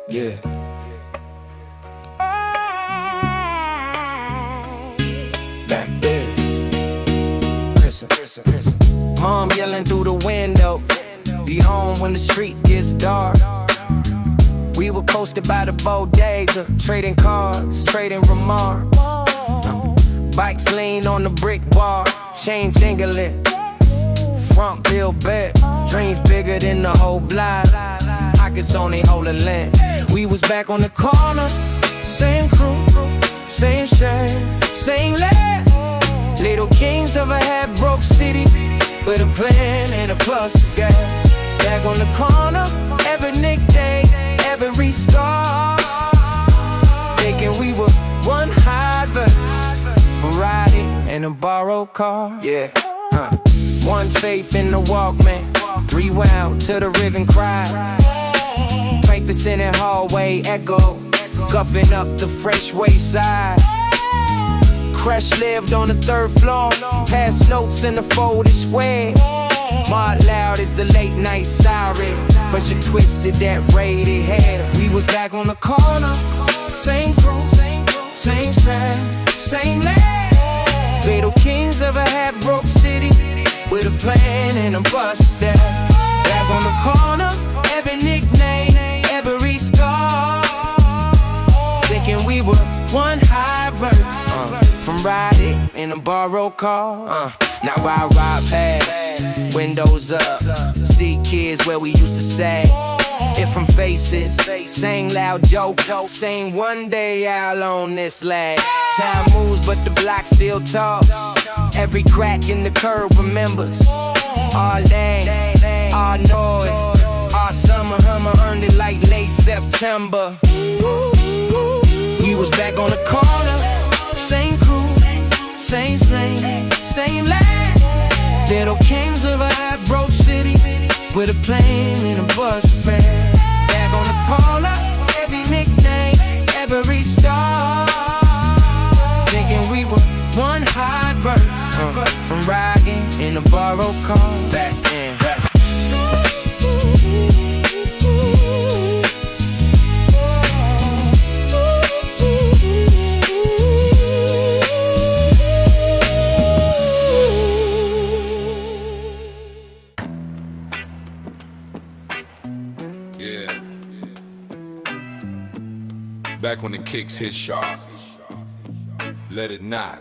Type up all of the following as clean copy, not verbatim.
Yeah. Back there. Listen. Mom yelling through the window. Be home when the street gets dark. We were posted by the bodega, trading cards, trading remarks. Bikes lean on the brick wall, chain jingling, front bill bet. Dreams bigger than the whole block, pockets only holding lint. We was back on the corner, same crew, same shirt, same laugh. Little kings of a half-broke city, with a plan and a plus of gas. Back on the corner, every nickday, every scar. Thinking we were one hard verse for riding in a borrowed car. Yeah, one faith in the Walkman, rewound to the rhythm cry. Crank the Senate hallway echo, scuffing up the fresh wayside. Crash lived on the third floor, pass notes in the folded square. More loud as the late night siren, but she twisted that braided hair. We was back on the corner, same crew, same side, same land. Little kings of a half-broke city, with a plan and a bus there. Back on the corner, every nickname, every scar. Thinking we were one high verse, from riding in a borrowed car. Now I ride past, windows up, see kids where we used to say. If from faces, saying loud jokes, saying one day I'll own this lag. Time moves but the block still talks. Every crack in the curb remembers. Our lane, our noise, our summer hummer earned it like late September. We was back on the corner, same crew, same slang, same line. Little kings of a half-broke city, with a plane and a bus fare. Back on the corner, every nickname, every star. Thinking we were one hard verse, from riding in a borrowed car. Back in. Back when the kicks hit sharp, let it knock.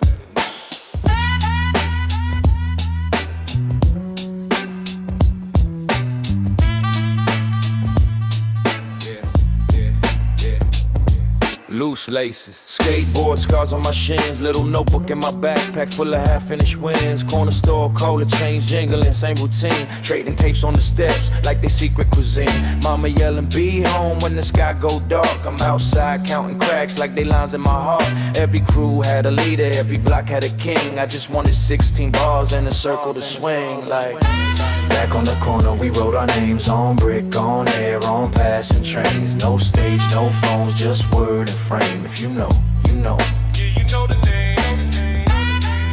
Loose laces, skateboard scars on my shins, little notebook in my backpack full of half-finished wins. Corner store, cola change jingling, same routine. Trading tapes on the steps like they secret cuisine. Mama yelling, be home when the sky go dark. I'm outside counting cracks like they lines in my heart. Every crew had a leader, every block had a king. I just wanted 16 bars and a circle to swing like. Back on the corner, we wrote our names on brick, on air, on passing trains. No stage, no phones, just word and frame. If you know, you know. Yeah, you know the name.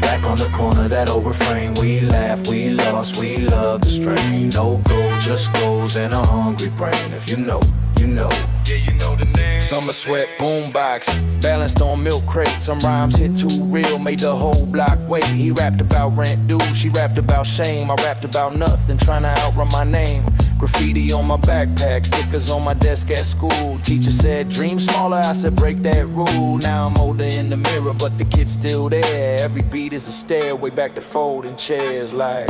Back on the corner, that old refrain. We laugh, we lost, we love the strain. No gold, just goals and a hungry brain. If you know, you know. Yeah, you know the name. Summer sweat, boombox, balanced on milk crates. Some rhymes hit too real, made the whole block wait. He rapped about rent due, she rapped about shame. I rapped about nothing, trying to outrun my name. Graffiti on my backpack, stickers on my desk at school. Teacher said, dream smaller, I said, break that rule. Now I'm older in the mirror, but the kid's still there. Every beat is a stairway back to folding chairs like.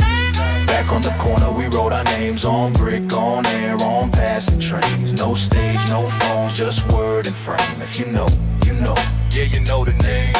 Back on the corner, we wrote our names on brick, on air, on passing trains. No stage, no phones, just word and frame. If you know, you know. Yeah, you know the name.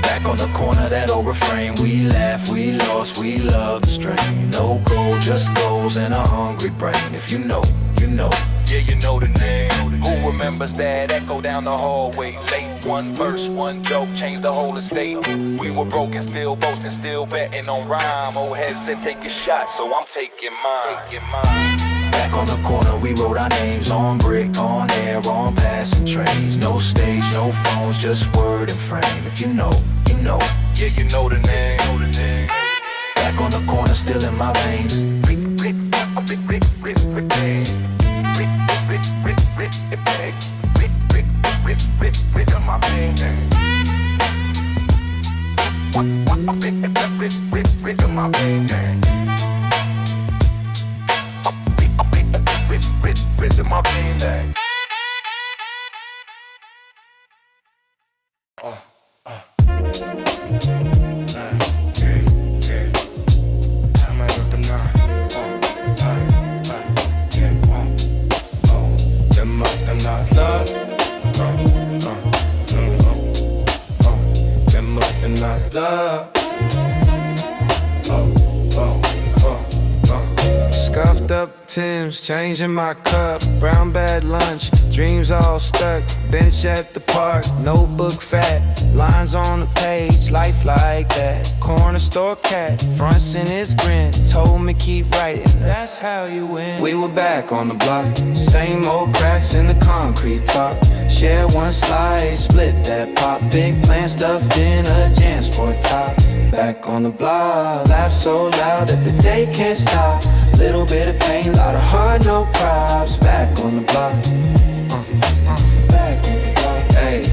Back on the corner, that old refrain. We laugh, we lost, we love the strain. No gold, just goals and a hungry brain. If you know, you know. Yeah, you know the name. Who remembers that echo down the hallway? Late one verse, one joke, changed the whole estate. We were broken, still boasting, still betting on rhyme. Old head said take your shot, so I'm taking mine. Back on the corner, we wrote our names on brick, on air, on passing trains. No stage, no phones, just word and frame. If you know, you know. Yeah, you know the name. Back on the corner, still in my veins. my pain back. Scuffed up Tim's, changing my cup. Brown bad lunch, dreams all stuck. Bench at the park, notebook fat. Lines on the page, life like that. Corner store cat, fronts in his grin. Told me keep writing, that's how you win. We were back on the block, same old cracks in the concrete top. Share one slice, split that pop. Big plan stuffed in a JanSport top. Back on the block, laugh so loud that the day can't stop. Little bit of pain, lot of heart, no props. Back on the block, back on the block. Hey,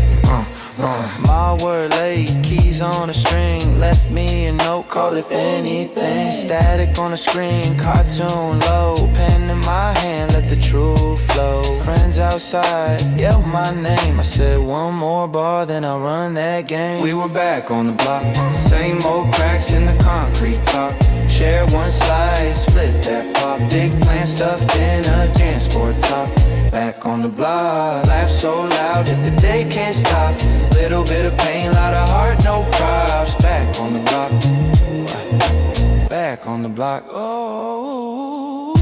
my word late, keys on a string. Left me a note, call if anything. Static on the screen, cartoon low. Pen in my hand, let the truth flow. Friends outside, yell my name. I said one more bar, then I'll run that game. We were back on the block, same old cracks in the concrete top. Share one slice, split that pop. Big plan stuffed in a JanSport top. Back on the block, laugh so loud that the day can't stop. Little bit of pain, lot of heart, no props. Back on the block, back on the block. Oh.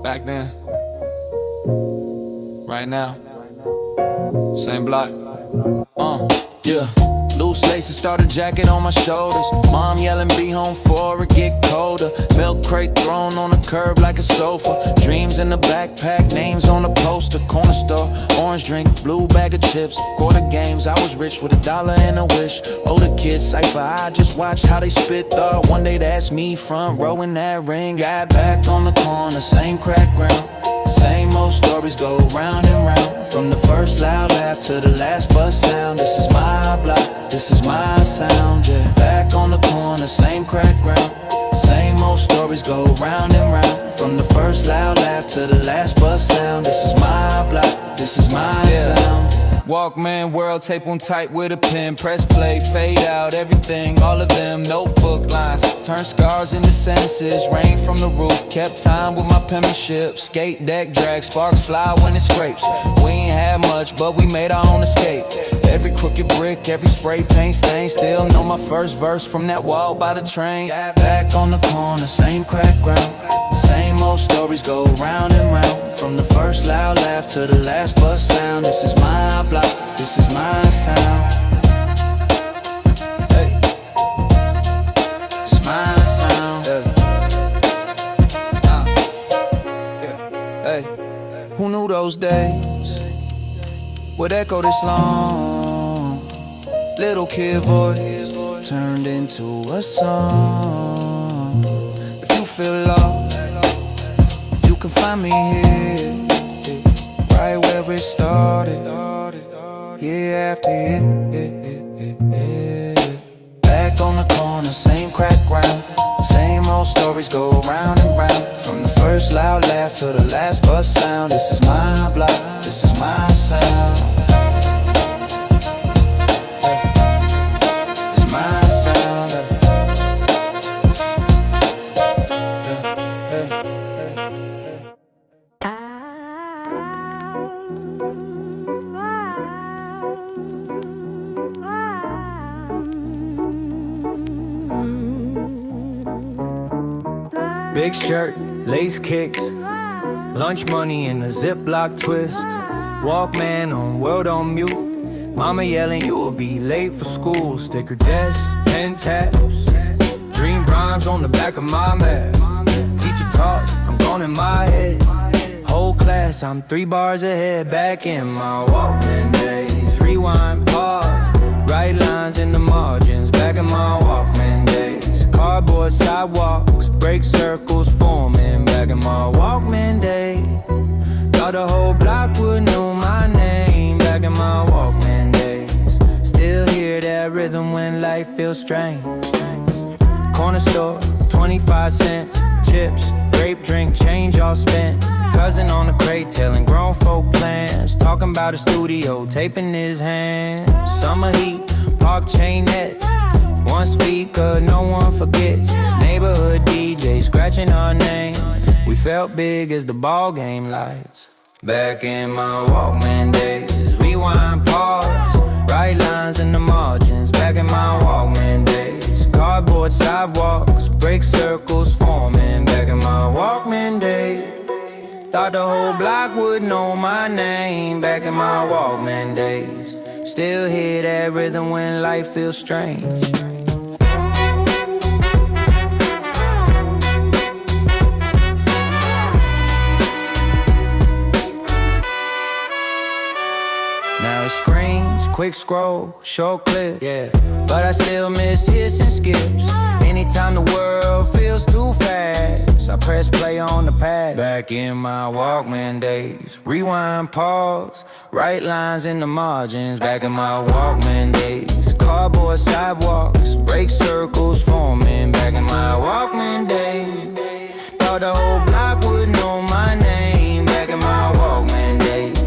Back then, right now, same block. Yeah. Loose laces, starter jacket on my shoulders. Mom yelling, be home for it get colder. Milk crate thrown on the curb like a sofa. Dreams in the backpack, names on the poster. Corner store, orange drink, blue bag of chips. Quarter games, I was rich with $1 and a wish. Older kids, cypher, I just watched how they spit. Thought one day that's me, front row in that ring. Got back on the corner, same crack ground. Same old stories go round and round. From the first loud laugh to the last bus sound. This is my block, this is my sound, yeah. Back on the corner, same crack ground. Same old stories go round and round. From the first loud laugh to the last bus sound. This is my block, this is my sound. Walkman, world tape on tight with a pen. Press play, fade out, everything, all of them. Notebook lines, turn scars into sentences. Rain from the roof, kept time with my penmanship. Skate deck drag, sparks fly when it scrapes. We ain't had much, but we made our own escape. Every crooked brick, every spray paint stain. Still know my first verse from that wall by the train. Back on the corner, same crack ground. Same old stories go round and round. From the first loud laugh to the last bus sound. This is my block, this is my sound. Hey. It's my sound. Hey. Who knew those days would echo this long? Little kid voice turned into a song. If you feel lost, you can find me here, right where it started, year after year. Back on the corner, same crack ground. Same old stories go round and round. From the first loud laugh to the last bus sound. This is my block, this is my sound. It's my sound. Big shirt, lace kicks, lunch money in a Ziploc twist. Walkman on world on mute. Mama yelling, you will be late for school. Sticker desk, pen tabs, dream rhymes on the back of my map. Teacher talk, I'm gone in my head. Whole class, I'm 3 bars ahead. Back in my Walkman days. Rewind, pause, right line. that rhythm when life feels strange. Corner store, 25 cents. Chips, grape drink, change all spent. Cousin on the crate telling grown folk plans. Talking about a studio, taping his hands. Summer heat, park chain nets. One speaker, no one forgets. Neighborhood DJ scratching our name. We felt big as the ball game lights. Back in my Walkman days, rewind, pause, right lines in the margins. Back in my Walkman days, cardboard sidewalks, break circles forming. Back in my Walkman days, thought the whole block would know my name. Back in my Walkman days, still hear that rhythm when life feels strange. Now it screams, quick scroll, short clip, yeah. But I still miss hits and skips. Anytime the world feels too fast, I press play on the pad. Back in my Walkman days, rewind, pause, right lines in the margins. Back in my Walkman days, cardboard sidewalks, break circles forming. Back in my Walkman days, thought the whole block would know my name. Back in my Walkman days,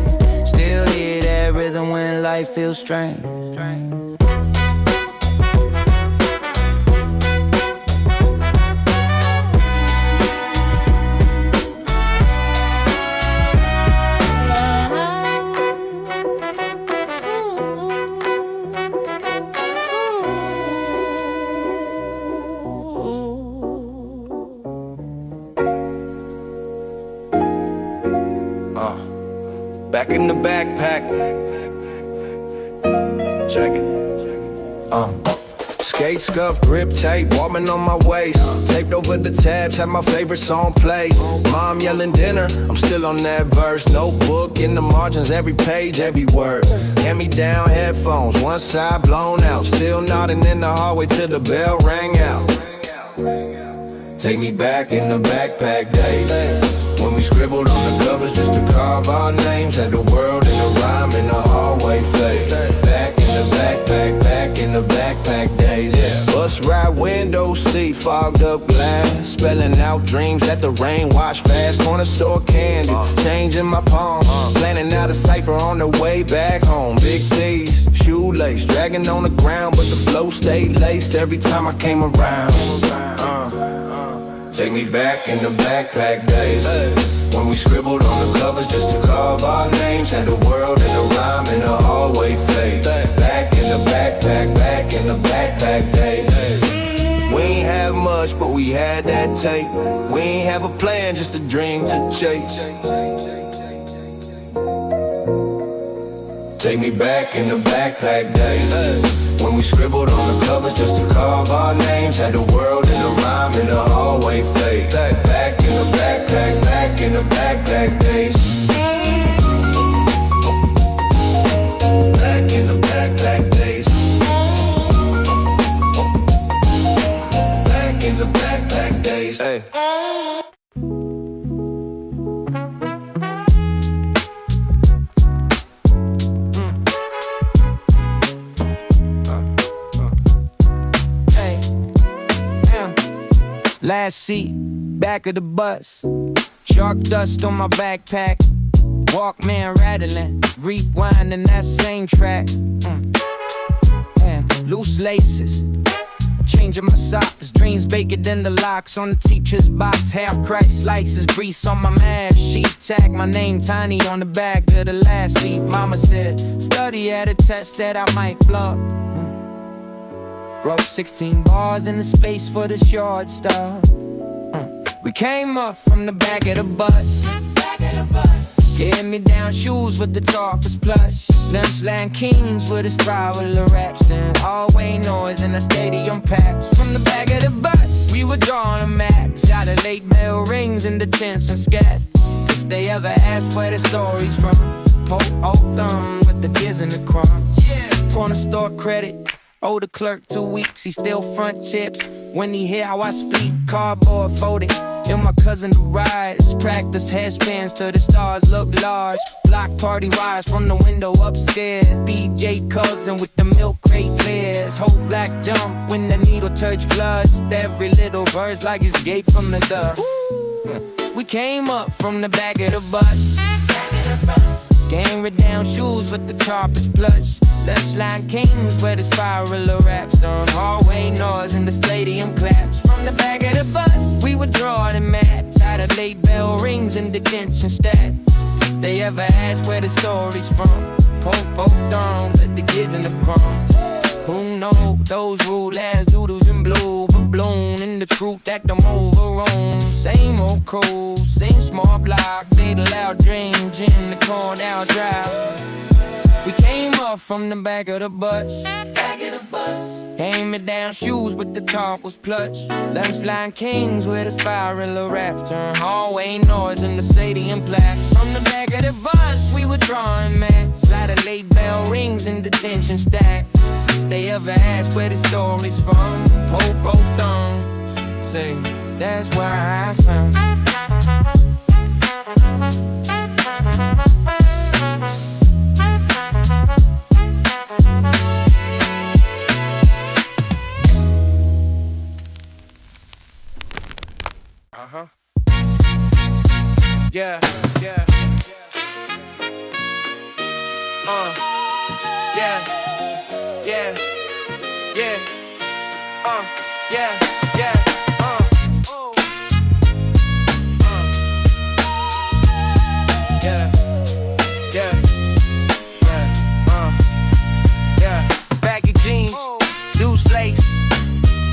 still hear that rhythm when life feels strange. Back in the backpack. Check it. Skate scuff, grip tape, warming on my waist. Taped over the tabs, had my favorite song play. Mom yelling dinner, I'm still on that verse. Notebook in the margins, every page, every word. Hand-me-down headphones, one side blown out. Still nodding in the hallway till the bell rang out. Take me back in the backpack days, when we scribbled on the covers just to carve our names. Had the world in a rhyme in the hallway fade. Back in the backpack, back in the backpack days, yeah. Bus ride, window seat, fogged up glass, spelling out dreams that the rain washed fast. Corner store candy, change in my palm, planning out a cipher on the way back home. Big T's, shoelace, dragging on the ground, but the flow stayed laced every time I came around. Take me back in the backpack days, when we scribbled on the covers just to carve our names. Had the world in a rhyme in the hallway fade. Back in the backpack, back in the backpack days. We ain't have much, but we had that tape. We ain't have a plan, just a dream to chase. Take me back in the backpack days, when we scribbled on the covers just to carve our names. Had the world in a rhyme in the hallway fade. Back in the backpack, back in the backpack days. Back in the backpack days. Back in the backpack days. Hey. Last seat, back of the bus, chalk dust on my backpack, Walkman rattling, rewinding that same track. Loose laces, changing my socks, dreams baked in the locks on the teacher's box. Half cracked slices, grease on my mask sheet, tag my name tiny on the back of the last seat. Mama said, study at a test that I might flunk. Wrote 16 bars in the space for the short stop. We came up from the back of the bus. Hand-me-down shoes with the talk was plush. Lunchland kings with a spiral of raps and hallway noise in the stadium packed. From the back of the bus, we were drawing a map. Shot of late bell rings in the tents and scat. If they ever ask where the story's from, Pope Oldham with the jizz and the crumbs. Corner store credit, owe the clerk 2 weeks, he still front chips. When he hear how I speak, cardboard folded. And my cousin the rides, practice headbands till the stars look large. Block party wires from the window upstairs. BJ cousin with the milk crate clear. there's hope black jump when the needle touch floods. Every little verse like escape from the dust. We came up from the back of the bus. Gang rid down shoes with the top is plush. Left line kings where the spiral of raps done. Hallway noise and the stadium claps. From the back of the bus, we would draw the mats. Out of late bell rings and detention stat. If they ever ask where the story's from, poke both thumbs, let the kids in the crumbs. Who knows, those rule as doodles in blue, but blown in the truth that them overrun. Same old crew, same small block, they loud dreams in the corner out drive. We came up from the back of the bus. Came it down shoes with the top was plush. Lunch line kings with a spiral of raps. Turn hallway noise in the stadium plaques. From the back of the bus we were drawing mats. Out of late bell rings and detention stack. If they ever ask where the story's from, poke both thumbs, say that's where I found. Yeah, yeah. Yeah, yeah, yeah. Yeah, yeah. Yeah, yeah, yeah. Baggy jeans, loose lace,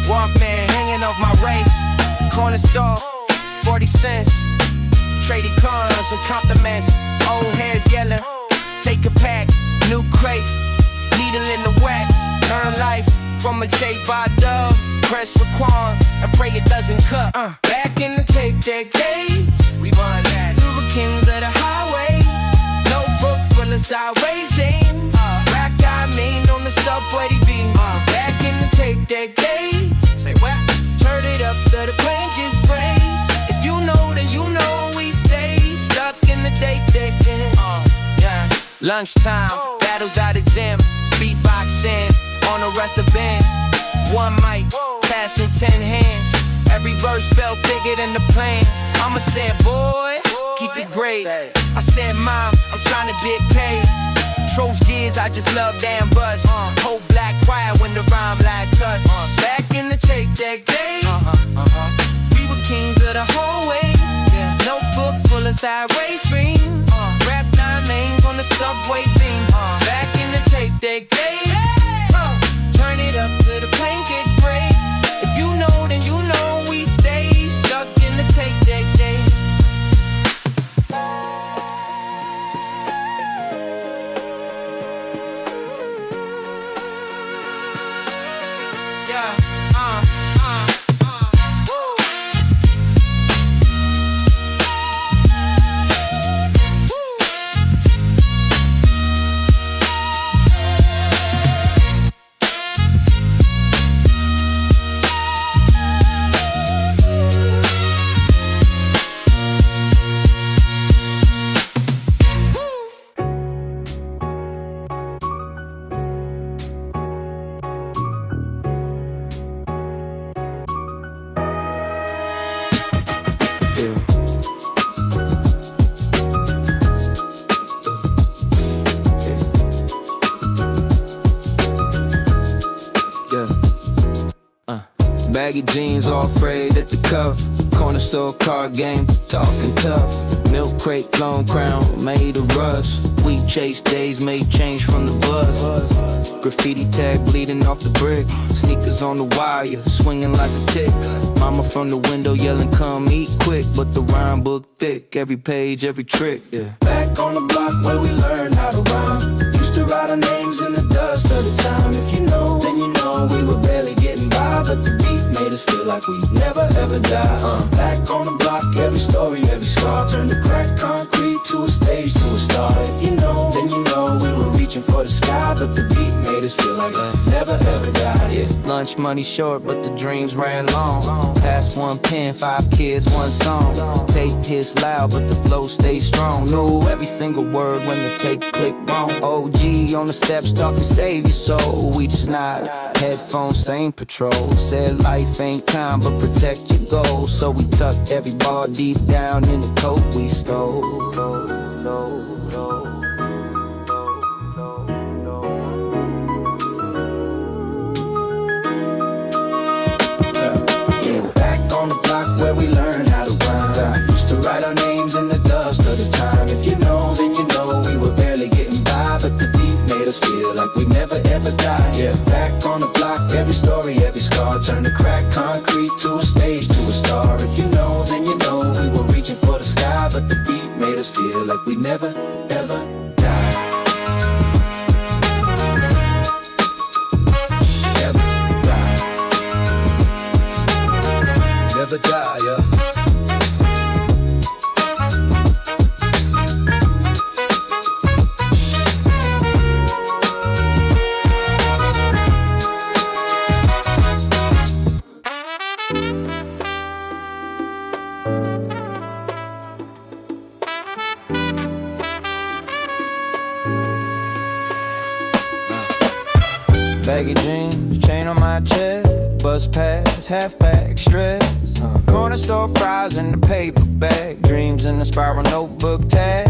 Walkman hanging off my waist. Corner store, 40 cents. Traded cars and compliments. Old heads yelling, take a pack, new crate, needle in the wax. Earn life from a J by dub. Press with Quan and pray it doesn't cut. Back in the tape deck days, we run that. Hurricanes of the highway, notebook full of sideways jeans. Black guy mean on the subway TV. Back in the tape deck days, say what? Turn it up to the plane just spray. If you know, then you know we stay stuck in the tape deck. Yeah. Lunchtime, battles out of gym, beatboxing on the rest of band. One mic, passed through 10 hands. Every verse felt bigger than the plan. I'ma say, boy, keep it great. I said, mom, I'm trying to get paid. Troll gears, I just love damn buzz. Whole black quiet when the rhyme like touch. Back in the tape deck days, we were kings of the hallway. Notebook full of sideways dreams. Rap 9 names on the subway theme. Back in the tape deck days. Turn it up till the plane gets gray. If you know, then you know we stay stuck in the tape deck days. Yeah, baggy jeans, all frayed at the cuff. Corner store card game, talking tough. Milk crate, long crown, made of rust. We chase days, made change from the buzz. Graffiti tag bleeding off the brick. Sneakers on the wire, swinging like a tick. Mama from the window yelling, come eat quick. But the rhyme book thick, every page, every trick, yeah. Back on the block where we learned how to rhyme. Used to write our names in the dust of the time. If you know, then you know we were barely getting by. But the beat made us feel like we never ever die. Back on the block, every story, every scar turned to cracked concrete to a stage, to a star. If you know, then you know we were reaching for the sky. But the beat made made us feel like never ever die. Yeah, lunch money short, but the dreams ran long. Past one pen, 5 kids, one song. Tape hits loud, but the flow stays strong. Know every single word when the tape click wrong. OG on the steps talking save your soul. We just nod, headphones, same patrol. Said life ain't kind, but protect your goals. So we tucked every ball deep down in the coat we stole. Where we learned how to rhyme. Used to write our names in the dust of the time. If you know, then you know we were barely getting by, but the beat made us feel like we never ever died. Yeah, back on the block, every story, every scar turned to crack concrete to a stage, to a star. If you know, then you know we were reaching for the sky, but the beat made us feel like we never ever died. Never die, yeah. Baggy jeans, chain on my chest, bus pass, half pack, stress. Corner store fries in the paper bag, dreams in the spiral notebook tag.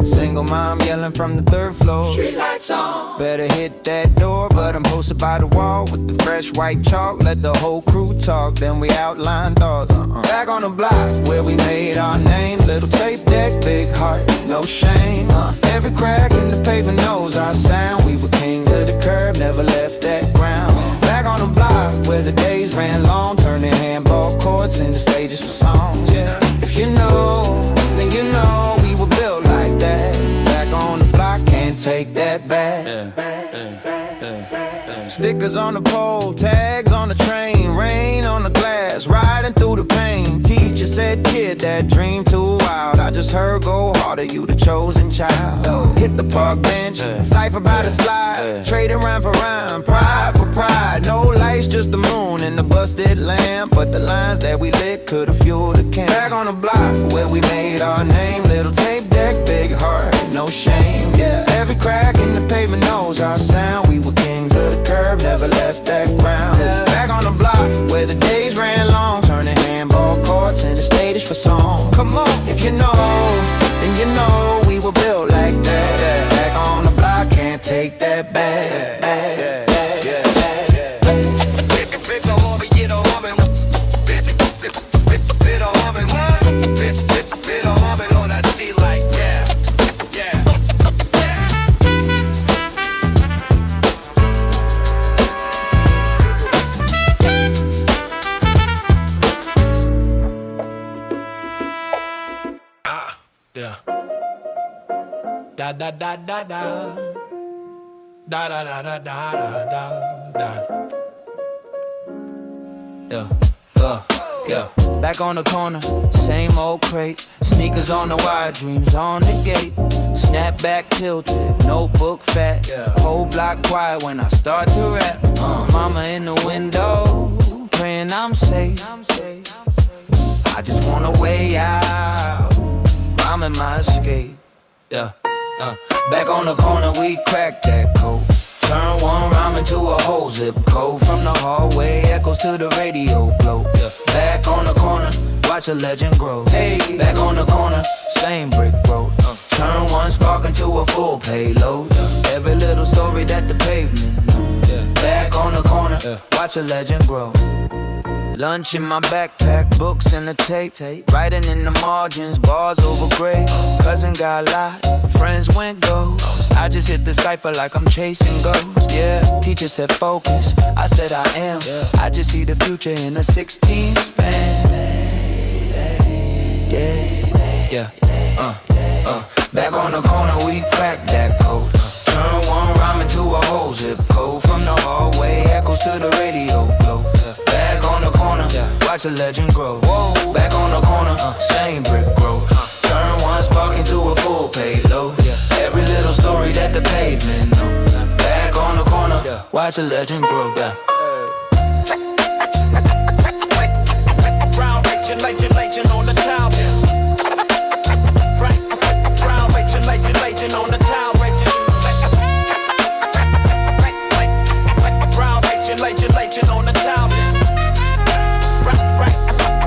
Single mom yelling from the 3rd floor. Street lights on. Better hit that door, but I'm posted by the wall with the fresh white chalk. Let the whole crew talk, then we outline thoughts. Back on the block where we made our name. Little tape deck, big heart, no shame. Every crack in the paper knows our sound. We were kings of the curb, never left that ground. Back on the block where the days ran long, turning handball courts into stages for songs. Yeah, if you know, then you know we were built like that. Back on the block, can't take that back. Stickers on the pole, tags on the train, rain on the glass, riding through the pain. Teacher said, kid, that dream too wild. I just heard go harder, you the chosen child. Hit the park bench, cipher by the slide, trading rhyme for rhyme, pride for pride. No lights, just the moon and the busted lamp, but the lines that we lit could've fueled the camp. Back on the block where we made our name. Little tape deck, big heart, no shame. Yeah, every crack in the pavement knows our sound. We were kings of the curb, never left that ground. Back on the block where the days ran long, turning handball courts into stages for song. Come on, if you know, then you know we were built like that. Back on the block, can't take that back. Da da da da da da da da da da da da. Yeah. Back on the corner, same old crate. Sneakers on the wire, dreams on the gate. Snapback tilted, notebook fat. Whole block quiet when I start to rap. Mama in the window, praying I'm safe. I just want a way out, I'm in my escape. Yeah. Back on the corner, we cracked that code. Turn one rhyme into a whole zip code. From the hallway, echoes to the radio blow. Back on the corner, watch a legend grow. Hey, back on the corner, same brick road. Turn one spark into a full payload. Every little story that the pavement know. Back on the corner, watch a legend grow. Lunch in my backpack, books and the tape. Writing in the margins, bars over grade. Cousin got lost, friends went ghost. I just hit the cipher like I'm chasing ghosts. Yeah, teacher said focus, I said I am. I just see the future in a 16 span. Yeah. Back on the corner, we cracked that code. Turn one rhyme into a whole zip code. From the hallway, echoes to the radio blow. Back on the corner, watch a legend grow. Back on the corner, same brick road. Turn one spark into a full payload. Every little story that the pavement know. Back on the corner. watch a legend grow, yeah. Brown legend on the town. Brown legend on the town. Brown legend on the town.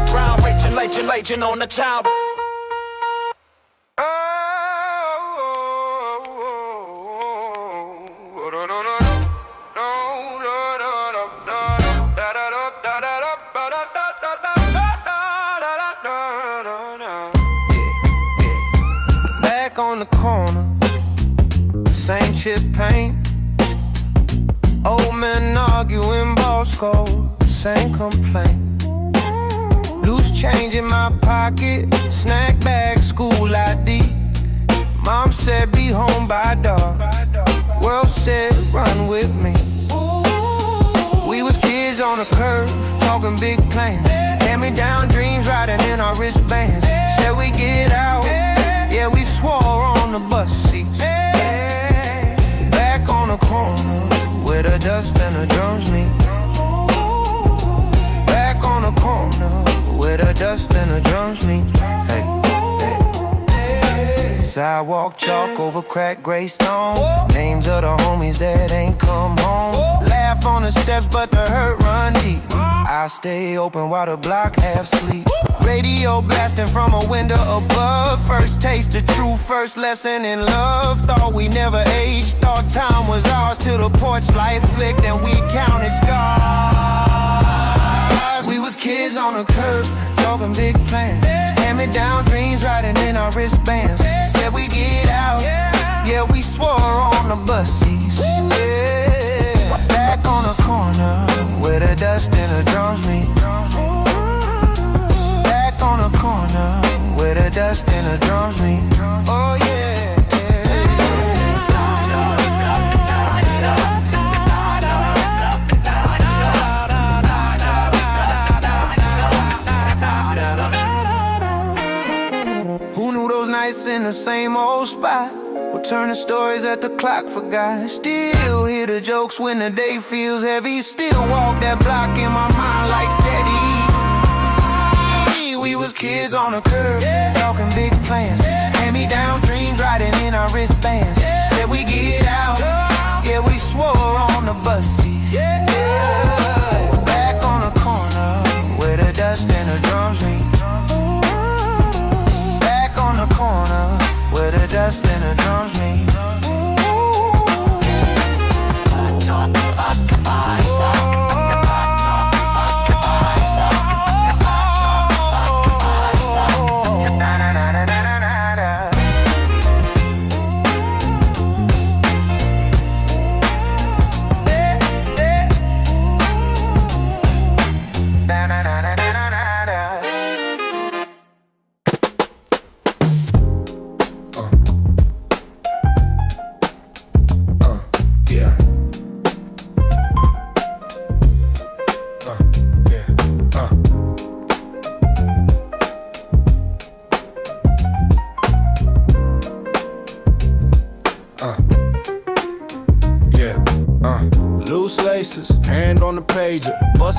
Brown legend on the town. Back on the corner, same chip paint. Old men arguing, boss code, same complaint. Loose change in my pocket, snack bag, school ID. Mom said be home by dark, world said run with me. We was kids on the curb, talking big plans. Hand-me-down dreams riding in our wristbands. Said we get out, yeah, we swore on the bus seats. Back on the corner, where the dust and the drums meet. Back on the corner, where the dust and the drums meet. Hey, hey. Sidewalk chalk over cracked gray stone. Names of the homies that ain't come home. Laugh on the steps, but the hurt run deep. I stay open while the block half sleep. Radio blasting from a window above. First taste of truth, first lesson in love. Thought we never aged, thought time was ours. Till the porch light flicked and we counted scars. We was kids on the curb, talking big plans. Hand-me-down dreams riding in our wristbands. Said we get out, yeah, we swore on the bus seats. Yeah. Back on the corner, where the dust and the drums meet. Back on the corner, where the dust and the drums meet. Oh yeah. Who knew those nights in the same old spot would turn the stories that the clock forgot? Still hear the jokes when the day feels heavy. Still walk that block in my mind like steady. We was kids on the curb, talking big plans. Hand-me-down dreams riding in our wristbands. Said we get out, yeah, we swore on the bus seats. Back on the corner, where the dust and the drums meet. Back on the corner, where the dust and the drums meet.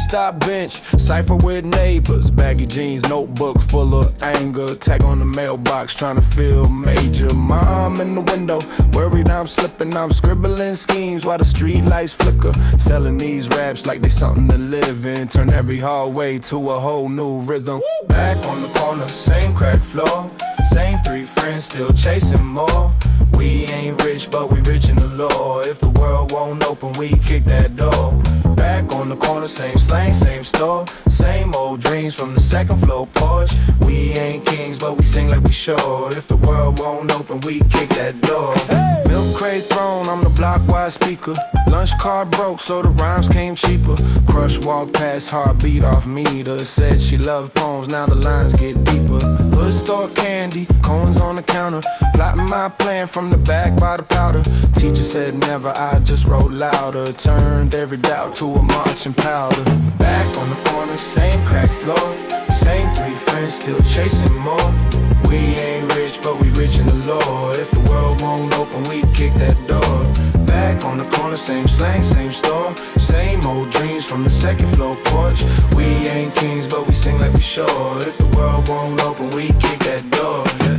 Stop bench, cypher with neighbors. Baggy jeans, notebook full of anger. Tag on the mailbox, trying to feel major. Mom in the window, worried I'm slipping. I'm scribbling schemes while the street lights flicker. Selling these raps like they something to live in. Turn every hallway to a whole new rhythm. Back on the corner, same crack floor. Same three friends, still chasing more. We ain't rich, but we rich in the Lord. If the world won't open, we kick that door. Back on the corner, same slang, same store. Same old dreams from the second floor porch. We ain't kings, but we sing like we sure. If the world won't open, we kick that door. Milk crate thrown, I'm the block-wide speaker. Lunch card broke, so the rhymes came cheaper. Crush walked past, heartbeat off meter. Said she loved poems, now the lines get deeper. Hood store candy, cones on the counter. Plotting my plan from the back by the powder. Teacher said never, I just wrote louder. Turned every doubt to a marching powder. Back on the corner, same crack floor. Same three friends, still chasing more. We ain't rich, but we rich in the Lord. If the world won't open, we kick that door. Back back on the corner, same slang, same store. Same old dreams from the second floor porch. We ain't kings, but we sing like we sure. If the world won't open, we kick that door, yeah.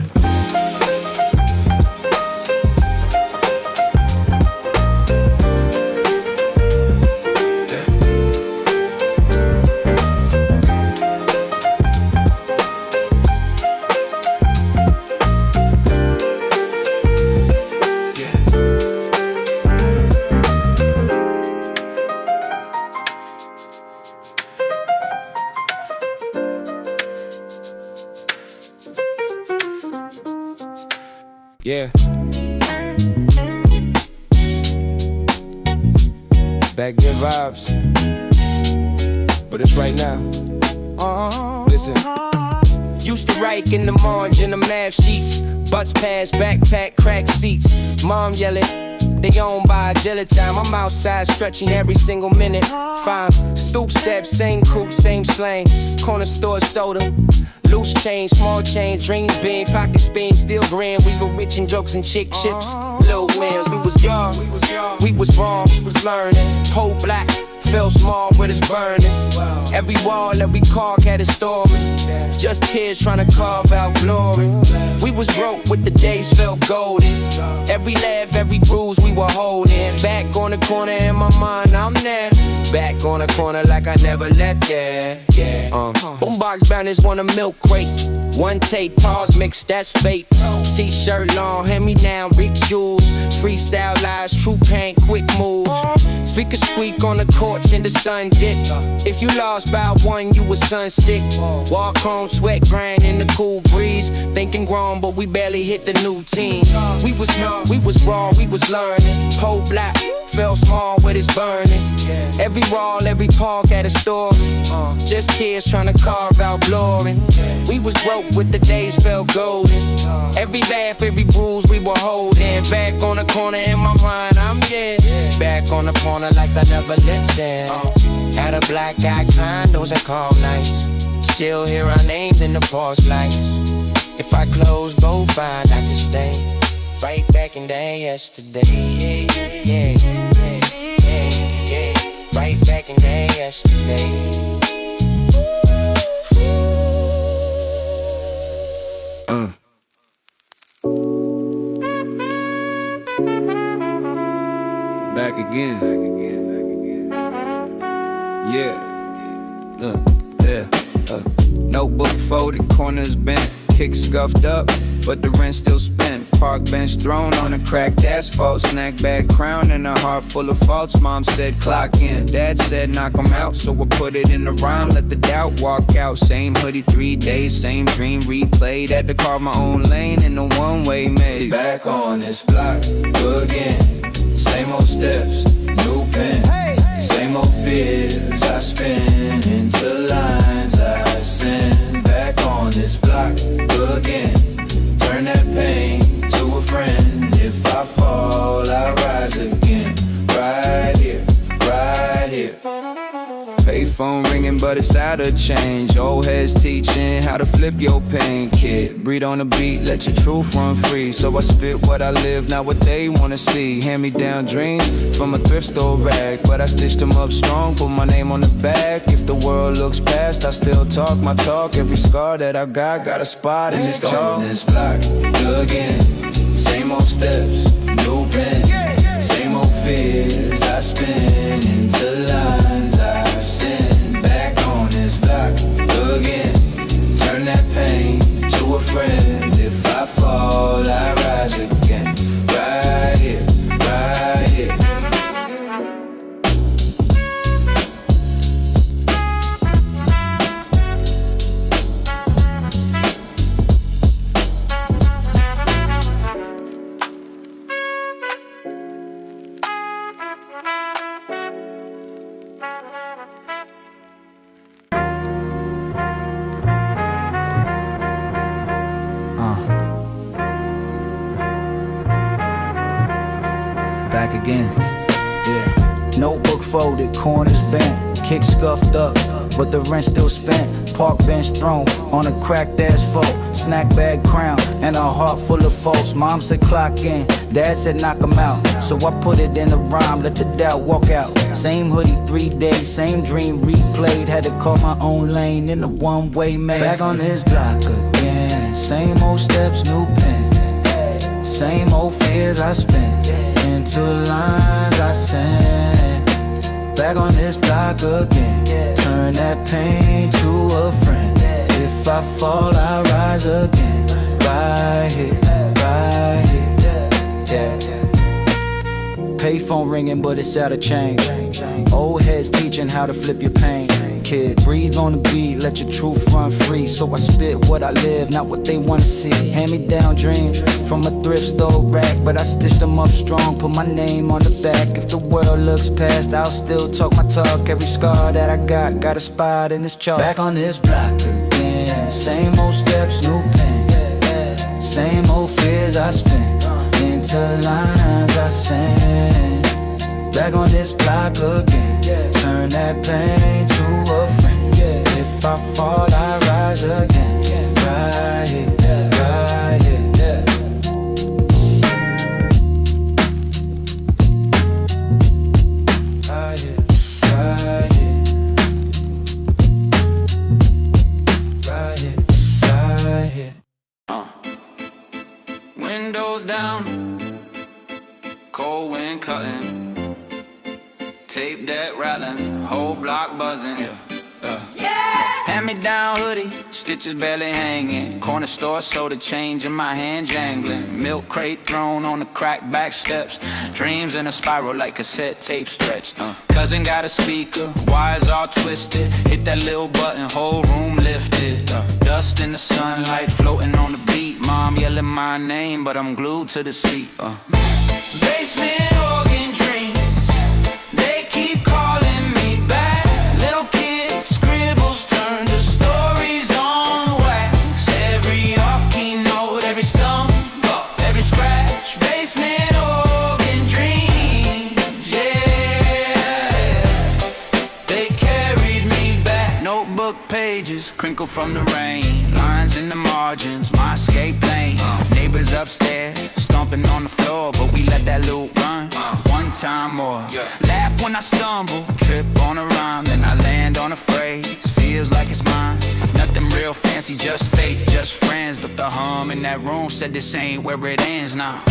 Yeah. Back good vibes, but it's right now. Listen. Used to write in the margin of math sheets, butts past, backpack, crack seats. Mom yelling, they owned by a time. I'm outside stretching every single minute. 5 stoop steps, same coupe, same slang. Corner store soda, loose change, small change, dreams being pocket spin, still grand. We were rich in jokes and chick chips. Little mans, we was young, we was wrong, we was learning. Whole black, felt small, but it's burning. Every wall that we carved had a story. Just kids trying to carve out glory. We was broke, with the days felt golden. Every laugh, every bruise we were holding. Back on the corner in my mind, I'm there. Back on the corner like I never left, yeah. Boombox banners want a milk crate. One tape, pause mix, that's fate. T-shirt long, hand me down, Rick Jules. Freestyle lies, true pain, quick move. Speaker squeak on the porch in the sun dip. If you lost by one, you was sunsick. Walk home, sweat grind in the cool breeze. Thinking grown, but we barely hit the new team. We was young, we was raw, we was learning. Whole black, felt small, but it's burning. Every wall, every park had a story. Just kids trying to carve out glory. We was broke, with the days felt golden. Every laugh, every bruise we were holding. Back on the corner in my mind, I'm back on the corner like I never lived there. Had a black guy condos and call nights. Still hear our names in the false lights. If I close, go find I can stay right back in there yesterday. Right back in there yesterday. Back again. Notebook folded, corners bent, kick scuffed up, but the rent still spent. Park bench thrown on a cracked asphalt, snack bag crown and a heart full of faults. Mom said clock in, dad said knock 'em out, so I put it in the rhyme, let the doubt walk out. Same hoodie 3 days, same dream replayed. Had to carve my own lane in the one-way maze. Back on this block again, same old steps, new pen, same old fears I spin into lines I send. Back on this block again, turn that pain to a friend. If I fall, I rise again. Right here, right here. Payphone ringing, but it's out of change. Old heads teaching how to flip your pain, kid. Breathe on the beat, let your truth run free. So I spit what I live, not what they wanna see. Hand-me-down dreams from a thrift store rag, but I stitched them up strong, put my name on the back. If the world looks past, I still talk my talk. Every scar that I got a spot in this chalk. On this block again, same old steps, new pen, same old fears I spin into lines I send. Back on this block again, turn that pain to a friend. If I fall, I rise again. Right here, right here. Back again. Notebook folded, corners bent, kick scuffed up, but the rent still spent. Park bench thrown on a cracked asphalt. Snack bag crown and a heart full of faults. Mom said clock in, dad said knock 'em out. So I put it in a rhyme, let the doubt walk out. Same hoodie 3 days, same dream replayed. Had to call my own lane in a one-way made. Back on this block again, same old steps, new pen. Same old fears I spent, into lines I sent. Back on this block again, turn that pain to a friend. If I fall, I rise again. Right here, right here, yeah. Payphone ringing, but it's out of change. Old heads teaching how to flip your pain. Kid, breathe on the beat, let your truth run free. So I spit what I live, not what they wanna see. Hand-me-down dreams from a thrift store rack, but I stitched them up strong, put my name on the back. If the world looks past, I'll still talk my talk. Every scar that I got a spot in this chart. Back on this block again, same old steps, new pen. Same old fears I spent, into lines I sent. Back on this block again, turn that pain to a friend. If I fall, I rise again. Right here, right here. Right here, right here. Right here, right here. Windows down, cold wind cutting. Tape deck rattling, whole block buzzing. Hand-me-down hoodie, stitches barely hanging. Corner store soda change in my hand jangling. Milk crate thrown on the cracked back steps. Dreams in a spiral like cassette tape stretched. Cousin got a speaker, wires all twisted. Hit that little button, whole room lifted. Dust in the sunlight, floating on the beat. Mom yelling my name, but I'm glued to the seat. Basement organ dreams, they keep calling me back. Little kid scribbles turn to stories on wax. Every off-key note, every stumble, every scratch. Basement organ dreams, yeah. They carried me back. Notebook pages crinkle from the rain. Lines in the margins, my escape lane. Neighbors upstairs, stomping on the floor, but we let that loop run. One time more, laugh when I stumble, trip on a rhyme, then I land on a phrase. Feels like it's mine. Nothing real fancy, just faith, just friends. But the hum in that room said this ain't where it ends now.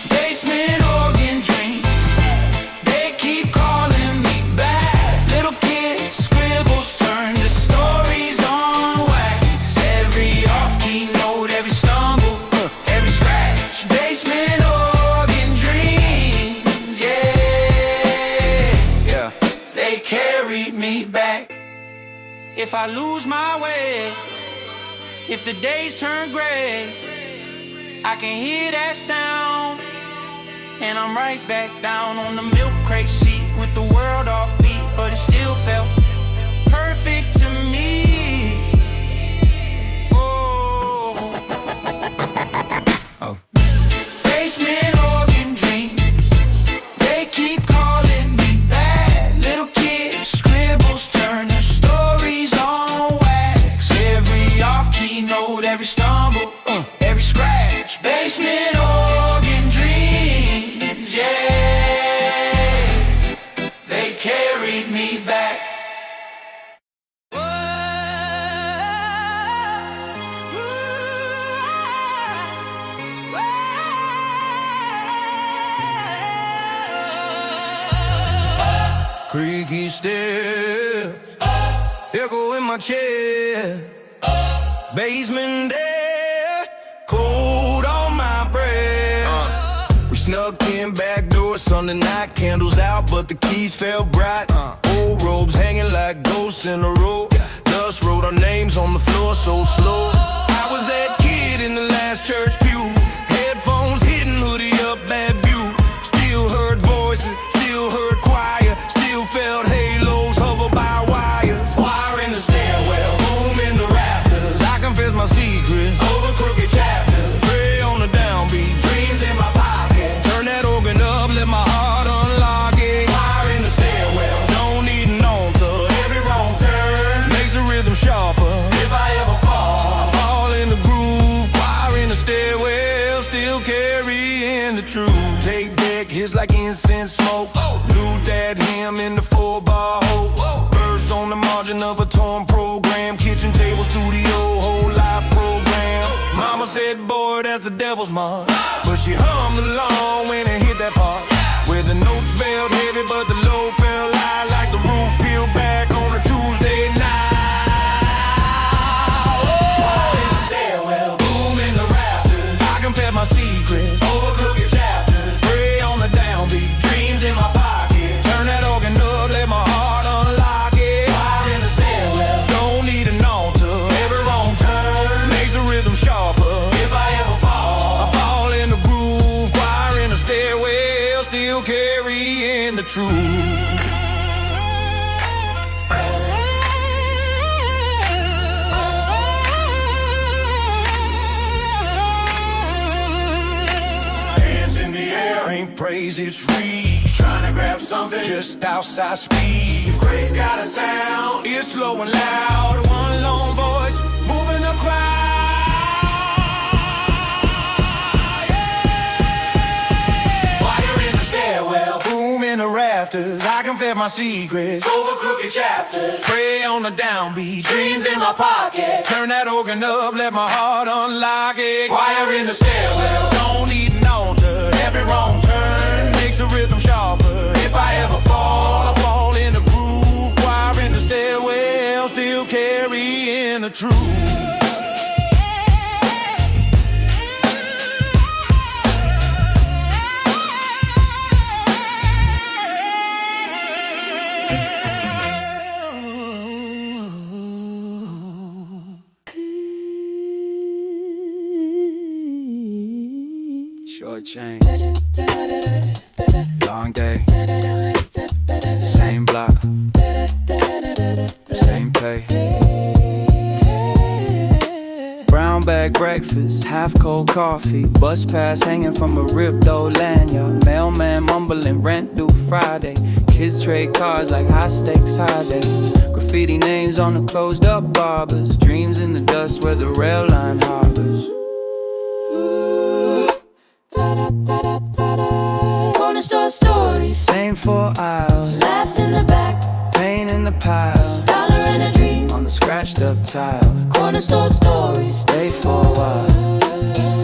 Basement organ dreams, they keep calling me back. Little kid scribbles turn to stories on wax. Every off-key note, every stumble, every scratch. Basement organ dreams, yeah. They carried me back. If I lose my way, if the days turn gray, I can hear that sound, and I'm right back down on the milk crate seat with the world off beat, but it still felt perfect to me. Oh. Basement organ dreams, they keep calling me back. Little kid scribbles turn to stories on wax. Every off-key note, every stumble, every scratch. Basement organ dreams, yeah. They carried me back. Creaky stairs, echo in my chair. Basement there, cold on my breath. We snuck in back door, Sunday night, candles out, but the keys felt bright. Old robes hanging like ghosts in a row. Dust wrote our names on the floor so slow. I was that kid in the last church pew. Headphones hitting, hoodie up, bad view. Still heard voices, still heard choir. Still felt halos hover by wires. Wire in the stairwell, boom in the rafters. I confess my secrets over crooked chapters. Pray on the downbeat, dreams in my pocket. Turn that organ up, let my heart unlock it. Wire in the stairwell, don't need an altar. Every wrong turn like incense smoke. Lou Dad him in the 4-bar hole. Birds on the margin of a torn program. Kitchen table, studio, whole life program. Mama said, boy, that's the devil's mark. But she hummed along when it hit that part where the notes felt heavy but the low felt light, like the roof peeled back on a Tuesday night. My secrets, overcooked chapters, pray on the downbeat, dreams in my pocket. Turn that organ up, let my heart unlock it. Fire in the stairwell, don't need an altar. Every wrong turn makes the rhythm sharper. If I ever fall, I fall in the groove. Fire in the stairwell, still carrying the truth. Ain't praise, it's reach. Trying to grab something just outside speed. If grace got a sound, it's low and loud. One lone voice moving the crowd. Yeah. Fire in the stairwell, boom in the rafters. I confess my secrets, over crooked chapters. Pray on the downbeat, dreams in my pocket. Turn that organ up, let my heart unlock it. Fire in the stairwell, don't need an altar. Every wrong turn makes the rhythm sharper. If I ever fall, I fall in the groove. Choir in the stairwell, still carrying the truth. Short chain, long day, same block, same pay. Brown bag breakfast, half cold coffee, bus pass hanging from a ripped old lanyard. Mailman mumbling rent due Friday. Kids trade cards like high stakes high days. Graffiti names on the closed up barbers. Dreams in the dust where the rail line harbors. Corner store stories, Same 4 aisles, laughs in the back, pain in the pile, dollar and a dream on the scratched up tile. Corner store stories, Stay for a while.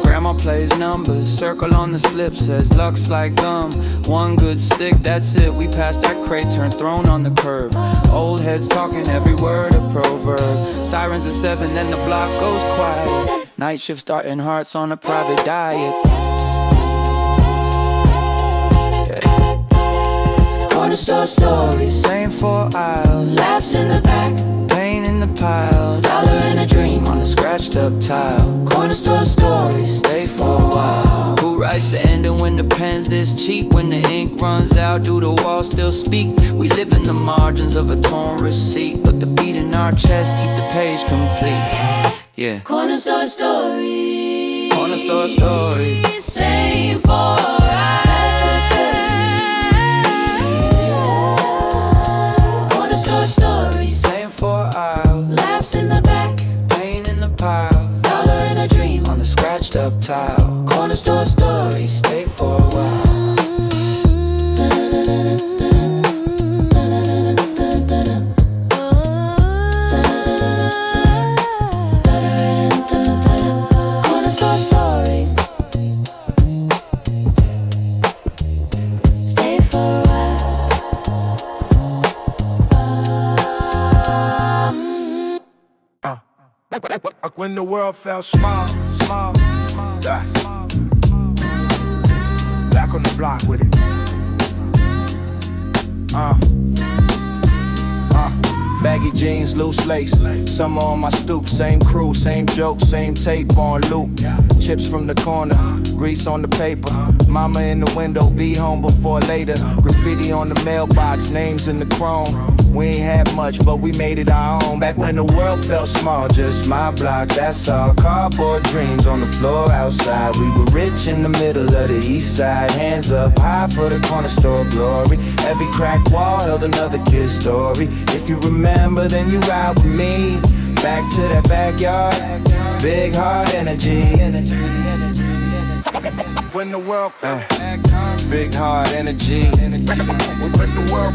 Grandma plays numbers, circle on the slip says luck's like gum. One good stick, that's it. We passed that crate, turned throne on the curb. Old heads talking every word a proverb. Sirens at 7 and the block goes quiet. Night shift starting hearts on a private diet. corner store stories, Same 4 aisles, laughs in the back, pain in the pile, dollar and a dream on the scratched up tile. Corner store stories, Stay for a while. Who writes the ending when the pen's this cheap? When the ink runs out, do the walls still speak? We live in the margins of a torn receipt, but the beat in our chest keep the page complete. Yeah. Corner store stories, Corner store stories, same 4 aisles. Corner store stories, same 4 aisles, laughs in the back, pain in the pile, dollar and a dream on the scratched up tile. Corner store stories, Stay for a while. corner store stories, stay for a while. Like when the world felt small, yeah. Back on the block with it. Baggy jeans, loose lace, summer on my stoop. Same crew, same joke, same tape on loop. Chips from the corner, grease on the paper. Mama in the window, be home before later. Graffiti on the mailbox, names in the chrome. We ain't had much, but we made it our own. Back when the world felt small, just my block, that's all. Cardboard dreams on the floor outside. We were rich in the middle of the east side. Hands up high for the corner store glory. Every cracked wall held another kid's story. If you remember, then you ride with me. Back to that backyard, big heart energy. when the world big heart energy. When the world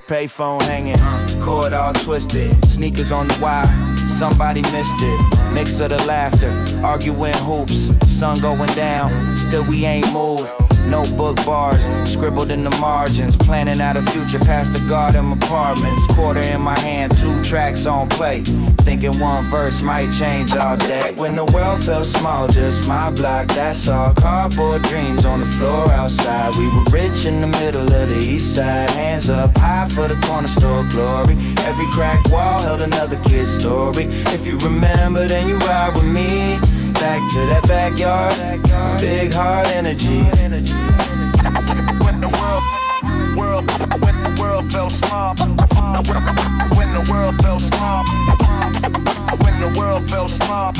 payphone hanging, cord all twisted, sneakers on the wire. Somebody missed it. Mix of the laughter, arguing hoops, sun going down. Still we ain't moved. Notebook bars, scribbled in the margins. Planning out a future past the garden apartments. Quarter in my hand, 2 tracks on play. Thinking one verse might change all day. When the world felt small, just my block, that's all. Cardboard dreams on the floor outside. We were rich in the middle of the east side. Hands up high for the corner store glory. Every cracked wall held another kid's story. If you remember, then you ride with me. Back to that backyard, big heart energy. When the world felt small. When the world felt small. When the world felt small.